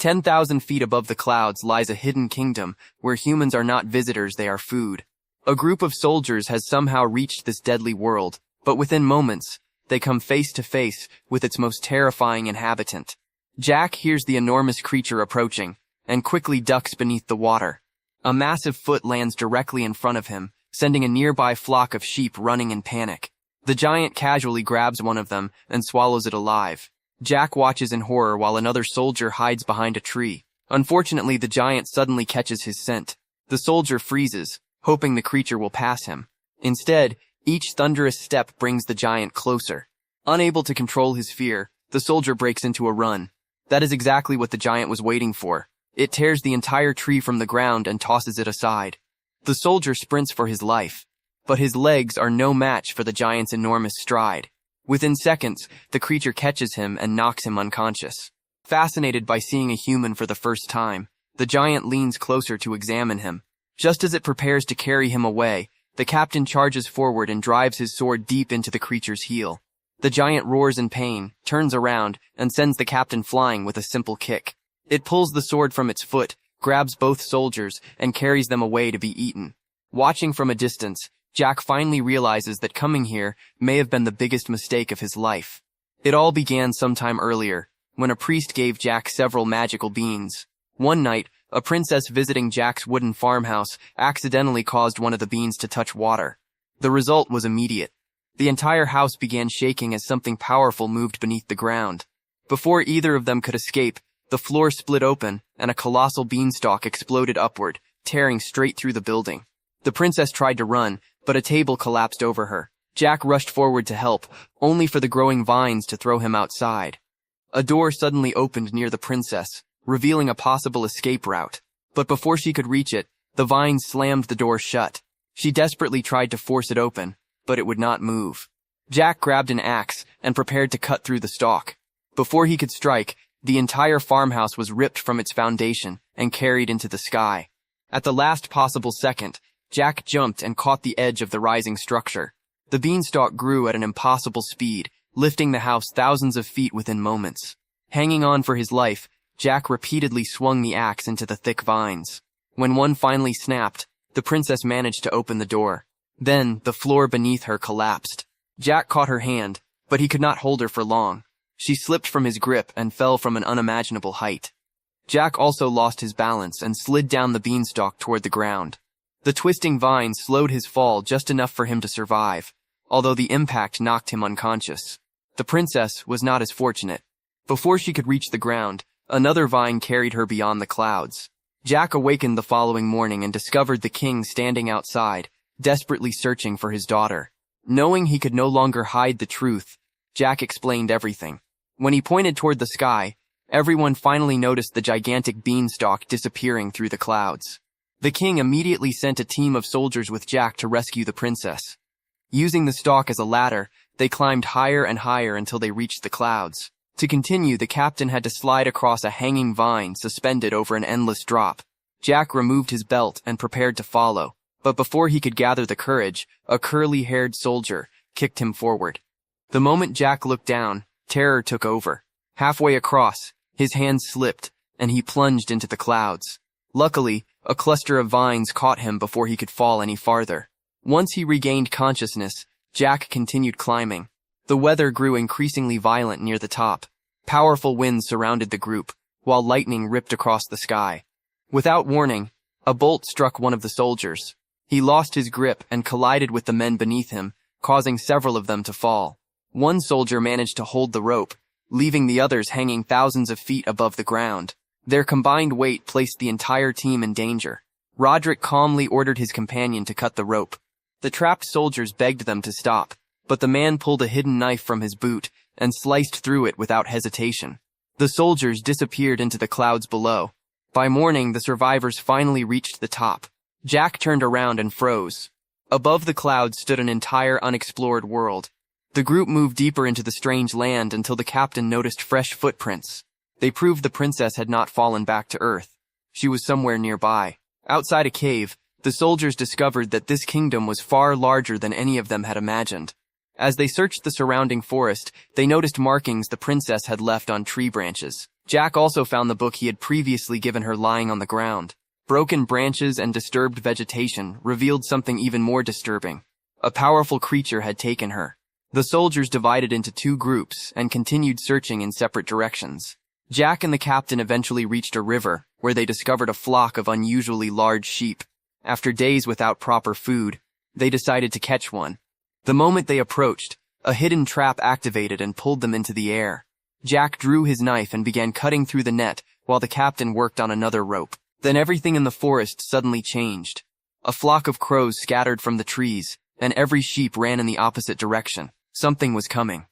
10,000 feet above the clouds lies a hidden kingdom where humans are not visitors, they are food. A group of soldiers has somehow reached this deadly world, but within moments, they come face to face with its most terrifying inhabitant. Jack hears the enormous creature approaching and quickly ducks beneath the water. A massive foot lands directly in front of him, sending a nearby flock of sheep running in panic. The giant casually grabs one of them and swallows it alive. Jack watches in horror while another soldier hides behind a tree. Unfortunately, the giant suddenly catches his scent. The soldier freezes, hoping the creature will pass him. Instead, each thunderous step brings the giant closer. Unable to control his fear, the soldier breaks into a run. That is exactly what the giant was waiting for. It tears the entire tree from the ground and tosses it aside. The soldier sprints for his life, but his legs are no match for the giant's enormous stride. Within seconds, the creature catches him and knocks him unconscious. Fascinated by seeing a human for the first time, the giant leans closer to examine him. Just as it prepares to carry him away, the captain charges forward and drives his sword deep into the creature's heel. The giant roars in pain, turns around, and sends the captain flying with a simple kick. It pulls the sword from its foot, grabs both soldiers, and carries them away to be eaten. Watching from a distance, Jack finally realizes that coming here may have been the biggest mistake of his life. It all began sometime earlier, when a priest gave Jack several magical beans. One night, a princess visiting Jack's wooden farmhouse accidentally caused one of the beans to touch water. The result was immediate. The entire house began shaking as something powerful moved beneath the ground. Before either of them could escape, the floor split open, and a colossal beanstalk exploded upward, tearing straight through the building. The princess tried to run, but a table collapsed over her. Jack rushed forward to help, only for the growing vines to throw him outside. A door suddenly opened near the princess, revealing a possible escape route. But before she could reach it, the vines slammed the door shut. She desperately tried to force it open, but it would not move. Jack grabbed an axe and prepared to cut through the stalk. Before he could strike, the entire farmhouse was ripped from its foundation and carried into the sky. At the last possible second, Jack jumped and caught the edge of the rising structure. The beanstalk grew at an impossible speed, lifting the house thousands of feet within moments. Hanging on for his life, Jack repeatedly swung the axe into the thick vines. When one finally snapped, the princess managed to open the door. Then, the floor beneath her collapsed. Jack caught her hand, but he could not hold her for long. She slipped from his grip and fell from an unimaginable height. Jack also lost his balance and slid down the beanstalk toward the ground. The twisting vines slowed his fall just enough for him to survive, although the impact knocked him unconscious. The princess was not as fortunate. Before she could reach the ground, another vine carried her beyond the clouds. Jack awakened the following morning and discovered the king standing outside, desperately searching for his daughter. Knowing he could no longer hide the truth, Jack explained everything. When he pointed toward the sky, everyone finally noticed the gigantic beanstalk disappearing through the clouds. The king immediately sent a team of soldiers with Jack to rescue the princess. Using the stalk as a ladder, they climbed higher and higher until they reached the clouds. To continue, the captain had to slide across a hanging vine suspended over an endless drop. Jack removed his belt and prepared to follow, but before he could gather the courage, a curly-haired soldier kicked him forward. The moment Jack looked down, terror took over. Halfway across, his hand slipped, and he plunged into the clouds. Luckily, a cluster of vines caught him before he could fall any farther. Once he regained consciousness, Jack continued climbing. The weather grew increasingly violent near the top. Powerful winds surrounded the group, while lightning ripped across the sky. Without warning, a bolt struck one of the soldiers. He lost his grip and collided with the men beneath him, causing several of them to fall. One soldier managed to hold the rope, leaving the others hanging thousands of feet above the ground. Their combined weight placed the entire team in danger. Roderick calmly ordered his companion to cut the rope. The trapped soldiers begged them to stop, but the man pulled a hidden knife from his boot and sliced through it without hesitation. The soldiers disappeared into the clouds below. By morning, the survivors finally reached the top. Jack turned around and froze. Above the clouds stood an entire unexplored world. The group moved deeper into the strange land until the captain noticed fresh footprints. They proved the princess had not fallen back to Earth. She was somewhere nearby. Outside a cave, the soldiers discovered that this kingdom was far larger than any of them had imagined. As they searched the surrounding forest, they noticed markings the princess had left on tree branches. Jack also found the book he had previously given her lying on the ground. Broken branches and disturbed vegetation revealed something even more disturbing. A powerful creature had taken her. The soldiers divided into two groups and continued searching in separate directions. Jack and the captain eventually reached a river, where they discovered a flock of unusually large sheep. After days without proper food, they decided to catch one. The moment they approached, a hidden trap activated and pulled them into the air. Jack drew his knife and began cutting through the net, while the captain worked on another rope. Then everything in the forest suddenly changed. A flock of crows scattered from the trees, and every sheep ran in the opposite direction. Something was coming.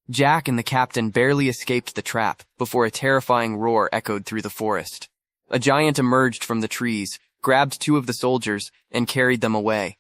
Jack and the captain barely escaped the trap before a terrifying roar echoed through the forest. A giant emerged from the trees, grabbed two of the soldiers, and carried them away.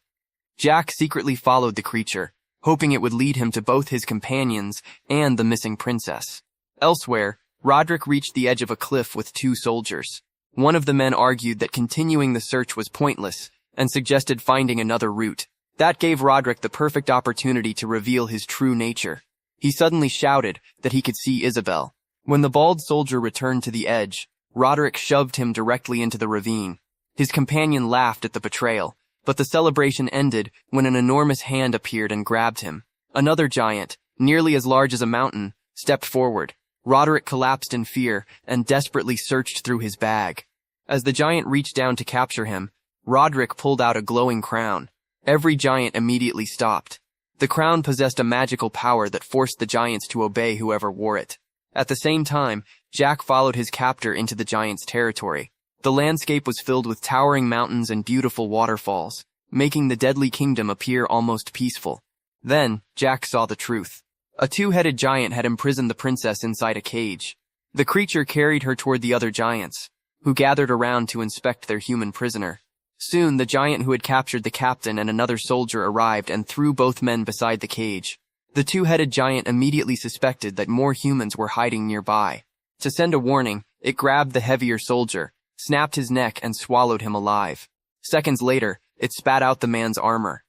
Jack secretly followed the creature, hoping it would lead him to both his companions and the missing princess. Elsewhere, Roderick reached the edge of a cliff with two soldiers. One of the men argued that continuing the search was pointless and suggested finding another route. That gave Roderick the perfect opportunity to reveal his true nature. He suddenly shouted that he could see Isabel. When the bald soldier returned to the edge, Roderick shoved him directly into the ravine. His companion laughed at the betrayal, but the celebration ended when an enormous hand appeared and grabbed him. Another giant, nearly as large as a mountain, stepped forward. Roderick collapsed in fear and desperately searched through his bag. As the giant reached down to capture him, Roderick pulled out a glowing crown. Every giant immediately stopped. The crown possessed a magical power that forced the giants to obey whoever wore it. At the same time, Jack followed his captor into the giant's territory. The landscape was filled with towering mountains and beautiful waterfalls, making the deadly kingdom appear almost peaceful. Then, Jack saw the truth. A two-headed giant had imprisoned the princess inside a cage. The creature carried her toward the other giants, who gathered around to inspect their human prisoner. Soon, the giant who had captured the captain and another soldier arrived and threw both men beside the cage. The two-headed giant immediately suspected that more humans were hiding nearby. To send a warning, it grabbed the heavier soldier, snapped his neck, and swallowed him alive. Seconds later, it spat out the man's armor.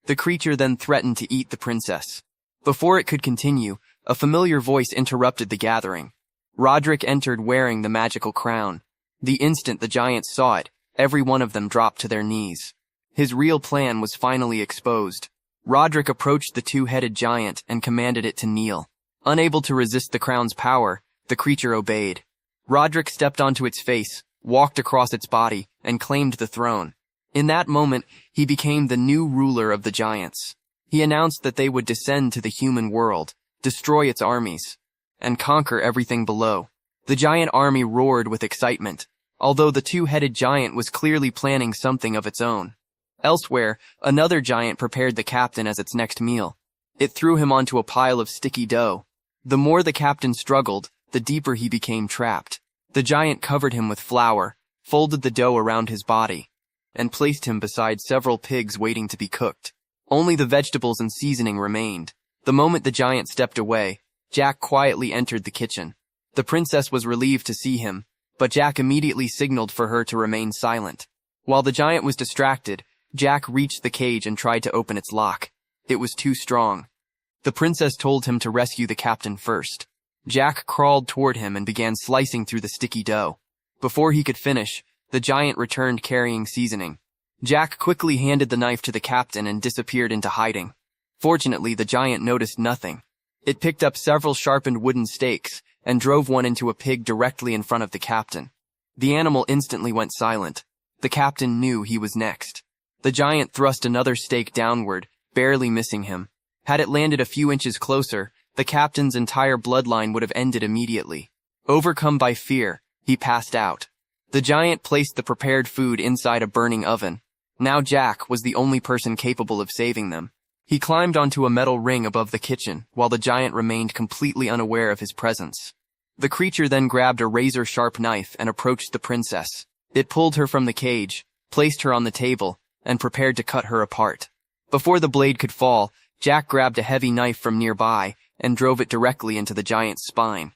The creature then threatened to eat the princess. Before it could continue, a familiar voice interrupted the gathering. Roderick entered wearing the magical crown. The instant the giants saw it, every one of them dropped to their knees. His real plan was finally exposed. Roderick approached the two-headed giant and commanded it to kneel. Unable to resist the crown's power, the creature obeyed. Roderick stepped onto its face, walked across its body, and claimed the throne. In that moment, he became the new ruler of the giants. He announced that they would descend to the human world, destroy its armies, and conquer everything below. The giant army roared with excitement, although the two-headed giant was clearly planning something of its own. Elsewhere, another giant prepared the captain as its next meal. It threw him onto a pile of sticky dough. The more the captain struggled, the deeper he became trapped. The giant covered him with flour, folded the dough around his body, and placed him beside several pigs waiting to be cooked. Only the vegetables and seasoning remained. The moment the giant stepped away, Jack quietly entered the kitchen. The princess was relieved to see him, but Jack immediately signaled for her to remain silent. While the giant was distracted, Jack reached the cage and tried to open its lock. It was too strong. The princess told him to rescue the captain first. Jack crawled toward him and began slicing through the sticky dough. Before he could finish, the giant returned carrying seasoning. Jack quickly handed the knife to the captain and disappeared into hiding. Fortunately, the giant noticed nothing. It picked up several sharpened wooden stakes and drove one into a pig directly in front of the captain. The animal instantly went silent. The captain knew he was next. The giant thrust another stake downward, barely missing him. Had it landed a few inches closer, the captain's entire bloodline would have ended immediately. Overcome by fear, he passed out. The giant placed the prepared food inside a burning oven. Now Jack was the only person capable of saving them. He climbed onto a metal ring above the kitchen, while the giant remained completely unaware of his presence. The creature then grabbed a razor-sharp knife and approached the princess. It pulled her from the cage, placed her on the table, and prepared to cut her apart. Before the blade could fall, Jack grabbed a heavy knife from nearby and drove it directly into the giant's spine.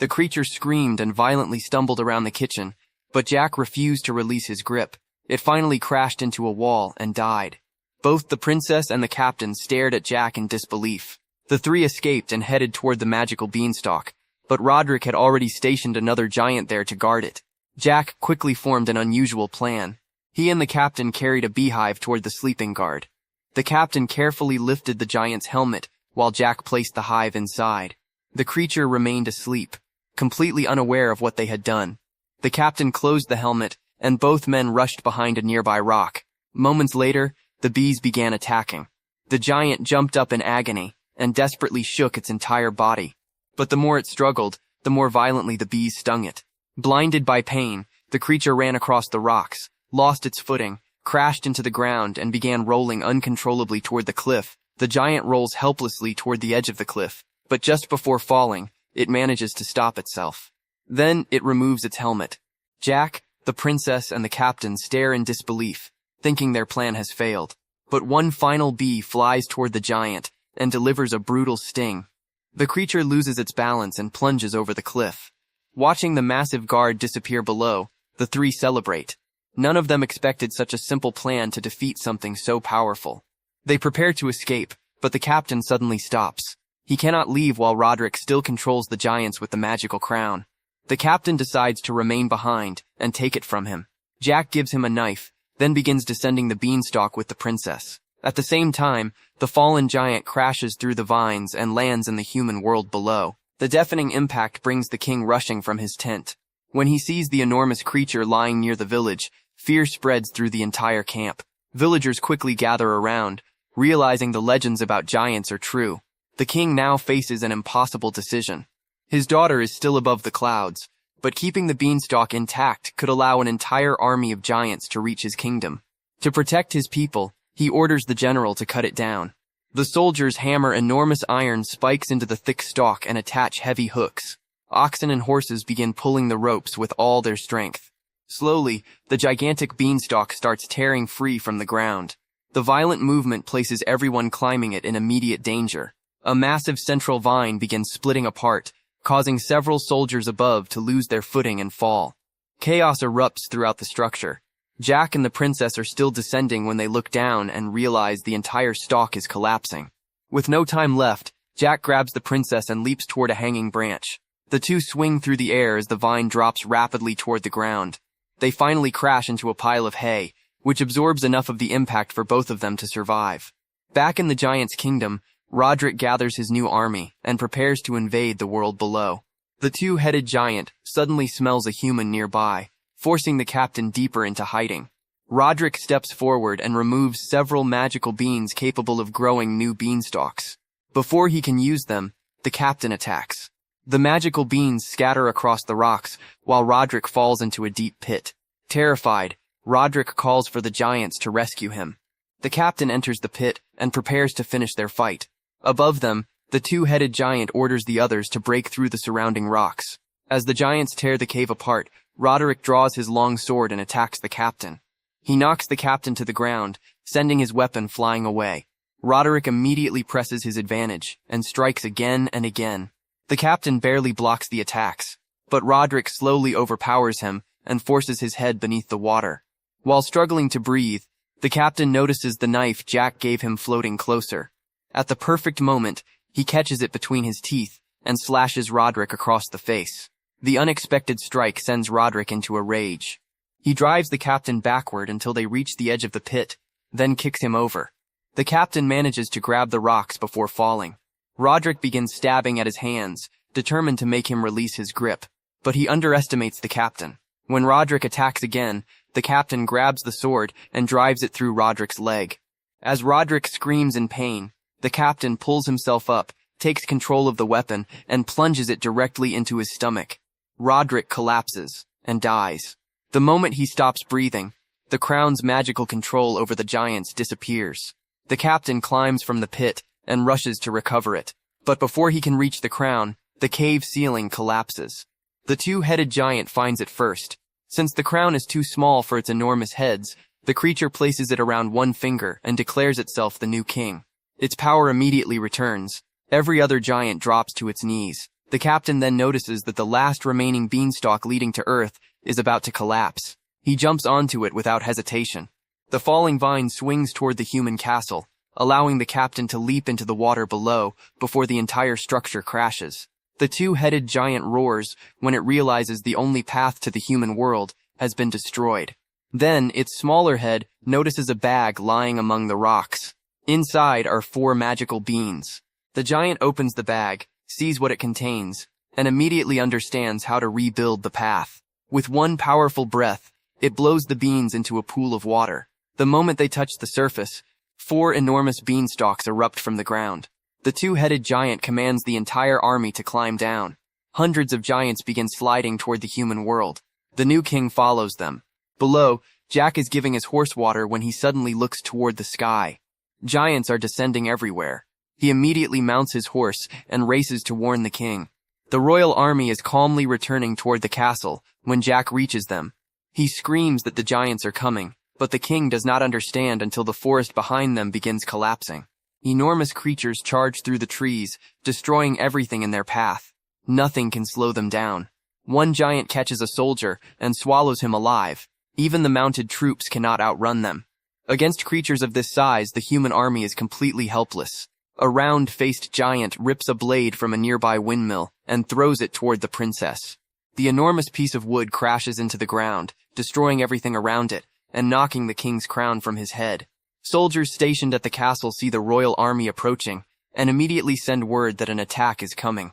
The creature screamed and violently stumbled around the kitchen, but Jack refused to release his grip. It finally crashed into a wall and died. Both the princess and the captain stared at Jack in disbelief. The three escaped and headed toward the magical beanstalk, but Roderick had already stationed another giant there to guard it. Jack quickly formed an unusual plan. He and the captain carried a beehive toward the sleeping guard. The captain carefully lifted the giant's helmet while Jack placed the hive inside. The creature remained asleep, completely unaware of what they had done. The captain closed the helmet, and both men rushed behind a nearby rock. Moments later, the bees began attacking. The giant jumped up in agony and desperately shook its entire body. But the more it struggled, the more violently the bees stung it. Blinded by pain, the creature ran across the rocks, lost its footing, crashed into the ground, and began rolling uncontrollably toward the cliff. The giant rolls helplessly toward the edge of the cliff, but just before falling, it manages to stop itself. Then it removes its helmet. Jack, the princess, and the captain stare in disbelief, thinking their plan has failed. But one final bee flies toward the giant and delivers a brutal sting. The creature loses its balance and plunges over the cliff. Watching the massive guard disappear below, the three celebrate. None of them expected such a simple plan to defeat something so powerful. They prepare to escape, but the captain suddenly stops. He cannot leave while Roderick still controls the giants with the magical crown. The captain decides to remain behind and take it from him. Jack gives him a knife, then begins descending the beanstalk with the princess. At the same time, the fallen giant crashes through the vines and lands in the human world below. The deafening impact brings the king rushing from his tent. When he sees the enormous creature lying near the village, fear spreads through the entire camp. Villagers quickly gather around, realizing the legends about giants are true. The king now faces an impossible decision. His daughter is still above the clouds, but keeping the beanstalk intact could allow an entire army of giants to reach his kingdom. To protect his people, he orders the general to cut it down. The soldiers hammer enormous iron spikes into the thick stalk and attach heavy hooks. Oxen and horses begin pulling the ropes with all their strength. Slowly, the gigantic beanstalk starts tearing free from the ground. The violent movement places everyone climbing it in immediate danger. A massive central vine begins splitting apart, causing several soldiers above to lose their footing and fall. Chaos erupts throughout the structure. Jack and the princess are still descending when they look down and realize the entire stalk is collapsing. With no time left, Jack grabs the princess and leaps toward a hanging branch. The two swing through the air as the vine drops rapidly toward the ground. They finally crash into a pile of hay, which absorbs enough of the impact for both of them to survive. Back in the giant's kingdom, Roderick gathers his new army and prepares to invade the world below. The two-headed giant suddenly smells a human nearby, forcing the captain deeper into hiding. Roderick steps forward and removes several magical beans capable of growing new beanstalks. Before he can use them, the captain attacks. The magical beans scatter across the rocks, while Roderick falls into a deep pit. Terrified, Roderick calls for the giants to rescue him. The captain enters the pit and prepares to finish their fight. Above them, the two-headed giant orders the others to break through the surrounding rocks. As the giants tear the cave apart, Roderick draws his long sword and attacks the captain. He knocks the captain to the ground, sending his weapon flying away. Roderick immediately presses his advantage and strikes again and again. The captain barely blocks the attacks, but Roderick slowly overpowers him and forces his head beneath the water. While struggling to breathe, the captain notices the knife Jack gave him floating closer. At the perfect moment, he catches it between his teeth and slashes Roderick across the face. The unexpected strike sends Roderick into a rage. He drives the captain backward until they reach the edge of the pit, then kicks him over. The captain manages to grab the rocks before falling. Roderick begins stabbing at his hands, determined to make him release his grip, but he underestimates the captain. When Roderick attacks again, the captain grabs the sword and drives it through Roderick's leg. As Roderick screams in pain, the captain pulls himself up, takes control of the weapon, and plunges it directly into his stomach. Roderick collapses and dies. The moment he stops breathing, the crown's magical control over the giants disappears. The captain climbs from the pit and rushes to recover it. But before he can reach the crown, the cave ceiling collapses. The two-headed giant finds it first. Since the crown is too small for its enormous heads, the creature places it around one finger and declares itself the new king. Its power immediately returns. Every other giant drops to its knees. The captain then notices that the last remaining beanstalk leading to Earth is about to collapse. He jumps onto it without hesitation. The falling vine swings toward the human castle, allowing the captain to leap into the water below before the entire structure crashes. The two-headed giant roars when it realizes the only path to the human world has been destroyed. Then, its smaller head notices a bag lying among the rocks. Inside are 4 magical beans. The giant opens the bag, sees what it contains, and immediately understands how to rebuild the path. With one powerful breath, it blows the beans into a pool of water. The moment they touch the surface, 4 enormous beanstalks erupt from the ground. The two-headed giant commands the entire army to climb down. Hundreds of giants begin sliding toward the human world. The new king follows them. Below, Jack is giving his horse water when he suddenly looks toward the sky. Giants are descending everywhere. He immediately mounts his horse and races to warn the king. The royal army is calmly returning toward the castle when Jack reaches them. He screams that the giants are coming, but the king does not understand until the forest behind them begins collapsing. Enormous creatures charge through the trees, destroying everything in their path. Nothing can slow them down. One giant catches a soldier and swallows him alive. Even the mounted troops cannot outrun them. Against creatures of this size, the human army is completely helpless. A round-faced giant rips a blade from a nearby windmill and throws it toward the princess. The enormous piece of wood crashes into the ground, destroying everything around it and knocking the king's crown from his head. Soldiers stationed at the castle see the royal army approaching and immediately send word that an attack is coming.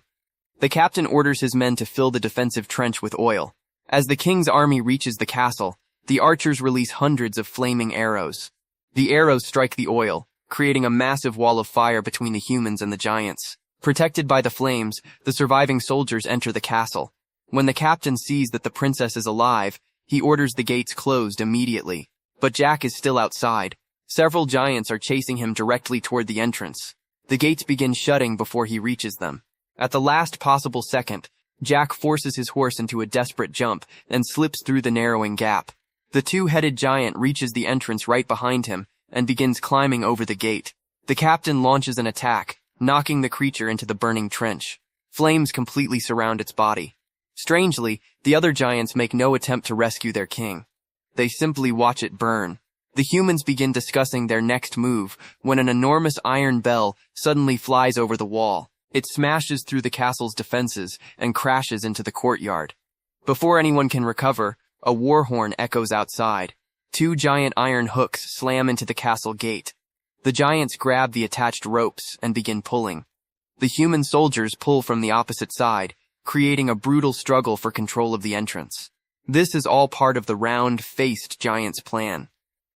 The captain orders his men to fill the defensive trench with oil. As the king's army reaches the castle, the archers release hundreds of flaming arrows. The arrows strike the oil, creating a massive wall of fire between the humans and the giants. Protected by the flames, the surviving soldiers enter the castle. When the captain sees that the princess is alive, he orders the gates closed immediately. But Jack is still outside. Several giants are chasing him directly toward the entrance. The gates begin shutting before he reaches them. At the last possible second, Jack forces his horse into a desperate jump and slips through the narrowing gap. The two-headed giant reaches the entrance right behind him and begins climbing over the gate. The captain launches an attack, knocking the creature into the burning trench. Flames completely surround its body. Strangely, the other giants make no attempt to rescue their king. They simply watch it burn. The humans begin discussing their next move when an enormous iron bell suddenly flies over the wall. It smashes through the castle's defenses and crashes into the courtyard. Before anyone can recover, a war horn echoes outside. 2 giant iron hooks slam into the castle gate. The giants grab the attached ropes and begin pulling. The human soldiers pull from the opposite side, creating a brutal struggle for control of the entrance. This is all part of the round-faced giant's plan.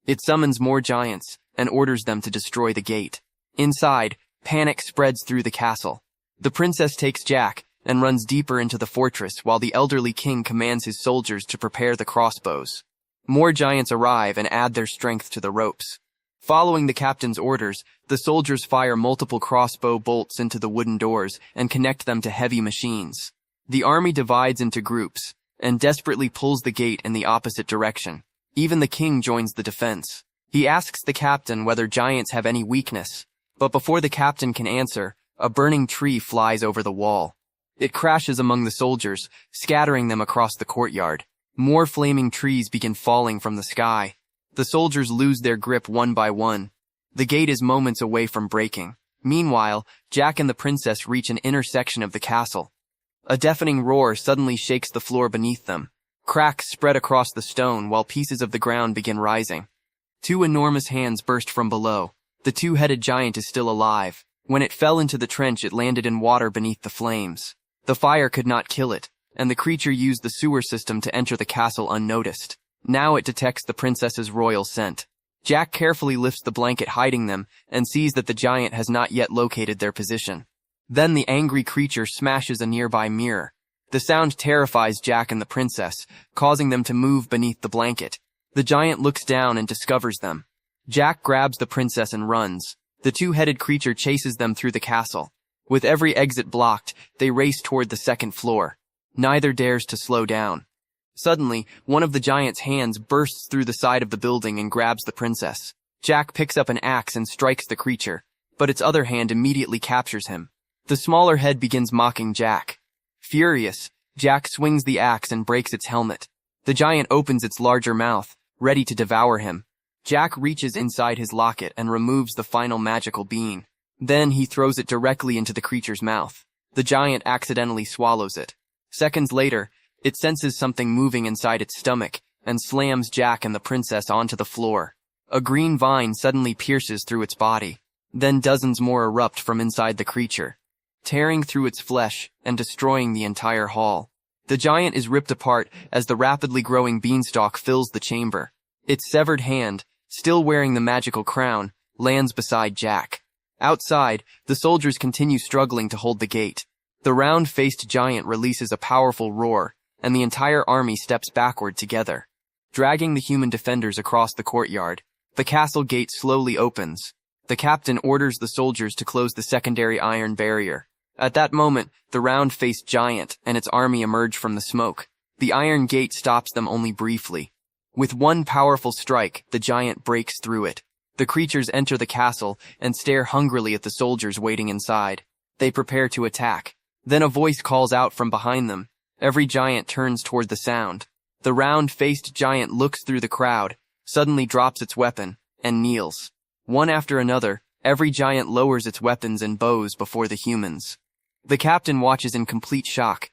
It summons more giants and orders them to destroy the gate. Inside, panic spreads through the castle. The princess takes Jack and runs deeper into the fortress while the elderly king commands his soldiers to prepare the crossbows. More giants arrive and add their strength to the ropes. Following the captain's orders, the soldiers fire multiple crossbow bolts into the wooden doors and connect them to heavy machines. The army divides into groups and desperately pulls the gate in the opposite direction. Even the king joins the defense. He asks the captain whether giants have any weakness, but before the captain can answer, a burning tree flies over the wall. It crashes among the soldiers, scattering them across the courtyard. More flaming trees begin falling from the sky. The soldiers lose their grip one by one. The gate is moments away from breaking. Meanwhile, Jack and the princess reach an intersection of the castle. A deafening roar suddenly shakes the floor beneath them. Cracks spread across the stone while pieces of the ground begin rising. 2 enormous hands burst from below. The two-headed giant is still alive. When it fell into the trench, it landed in water beneath the flames. The fire could not kill it, and the creature used the sewer system to enter the castle unnoticed. Now it detects the princess's royal scent. Jack carefully lifts the blanket hiding them and sees that the giant has not yet located their position. Then the angry creature smashes a nearby mirror. The sound terrifies Jack and the princess, causing them to move beneath the blanket. The giant looks down and discovers them. Jack grabs the princess and runs. The two-headed creature chases them through the castle. With every exit blocked, they race toward the second floor. Neither dares to slow down. Suddenly, one of the giant's hands bursts through the side of the building and grabs the princess. Jack picks up an axe and strikes the creature, but its other hand immediately captures him. The smaller head begins mocking Jack. Furious, Jack swings the axe and breaks its helmet. The giant opens its larger mouth, ready to devour him. Jack reaches inside his locket and removes the final magical bean. Then he throws it directly into the creature's mouth. The giant accidentally swallows it. Seconds later, it senses something moving inside its stomach and slams Jack and the princess onto the floor. A green vine suddenly pierces through its body. Then dozens more erupt from inside the creature, tearing through its flesh and destroying the entire hall. The giant is ripped apart as the rapidly growing beanstalk fills the chamber. Its severed hand, still wearing the magical crown, lands beside Jack. Outside, the soldiers continue struggling to hold the gate. The round-faced giant releases a powerful roar, and the entire army steps backward together. Dragging the human defenders across the courtyard, the castle gate slowly opens. The captain orders the soldiers to close the secondary iron barrier. At that moment, the round-faced giant and its army emerge from the smoke. The iron gate stops them only briefly. With one powerful strike, the giant breaks through it. The creatures enter the castle and stare hungrily at the soldiers waiting inside. They prepare to attack. Then a voice calls out from behind them. Every giant turns toward the sound. The round-faced giant looks through the crowd, suddenly drops its weapon, and kneels. One after another, every giant lowers its weapons and bows before the humans. The captain watches in complete shock.